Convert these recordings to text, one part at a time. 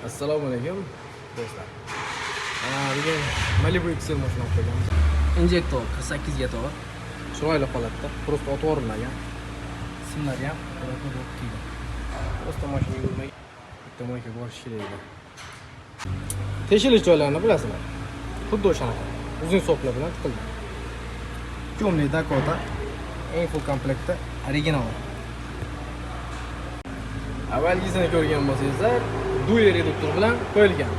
Assalomu alaykum do'stlar. Bugun Malibu XL mashina olib kelganmiz. Injektor 48 ga to'g'ri. Chiroyli holatda, просто otib o'rinlagan. Simlari ham holatni bo'lib kelgan. Просто mashina yurmay, bitta moyka borish kerak edi. Teshilish joylarini bilasizlar. Xuddi o'shanaqa. Uzun soplar bilan tiqilgan. Темный Dakota eng full komplektda original. Avvalgisini ko'rgan bo'lsangizlar, duy reduktor bilan qo'yilgan.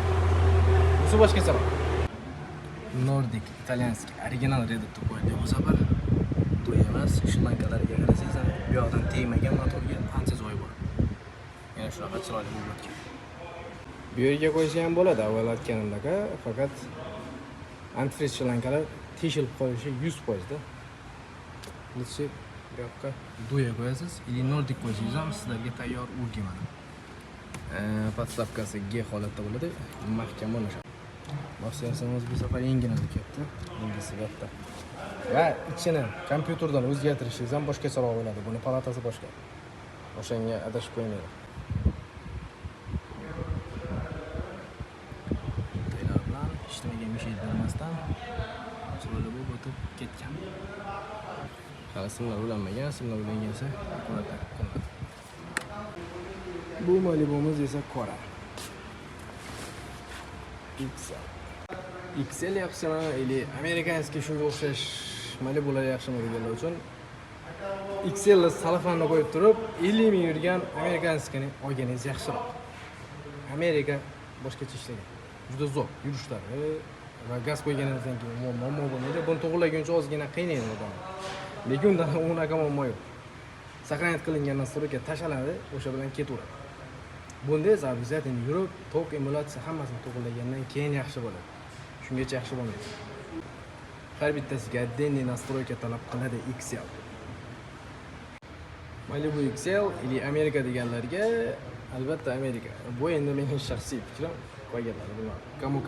Bunisi boshqacharoq. Nordic italyanskiy original reduktor qo'yilgan bu safar. Duy emas, shlankalariga qarasangiz ham bu yoqdan tegmagan motorga ancha joy bor. Yana shunaqa chiroyli bo'lib o'tgan. Bu yerga qo'ysa ham bo'ladi, avval aytganimdek, faqat antifriz shlankalar teshilib qolishi 100% da. Lutsi bu yoqqa duya qo'yasiz, или Nordic qo'ysangiz ham sizlarga tayyor urgimadi. Podstavkasi G holatda bo'ladi, mahkam bo'ladi. Boksiyasimiz bu safar yengina ketdi, yengisi katta. Va ichini kompyuterdan o'zgartirishingiz ham boshqacharoq bo'ladi. Buni palatasi boshqa. O'shanga adashib qo'ymanglar. To'ylar bilan ishlamagan mishiy bermasdan chiroyli bo'lib o'tib ketgan. Hali simlar ulanmagan, simlar ulangansa ko'rata qilinadi. Bu Malibu'miz esa qora. XL yaxshimi, или amerikanskiy shunga o'xshash Malibu'lar yaxshimi deganlar uchun XL salafanni qo'yib turib, 50 ming yurgan amerikanskini olganingiz yaxshiroq. Amerika boshqacha ishlagan. Juda zo'r yurishlari va gaz qo'yganingizdan keyin muammo bo'lmaydi. Buni to'g'rilaguncha ozgina qiynaydi odam. Lekin undan unaqa muammo yo'q. Saqlanib qilingan настройка tashlanadi, o'sha bilan ketaveradi. Bunda esa обязательно yurib, tok, emulyatsiya hammasini to'g'rilagandan keyin yaxshi bo'ladi. Shungacha yaxshi bo'lmaydi. Har bittasiga отдельный настройка talab qiladi XL. Malibu XL или Amerika deganlarga albatta Amerika. Bu endi mening shaxsiy fikrim. Qolganlar bilmadim. Kamu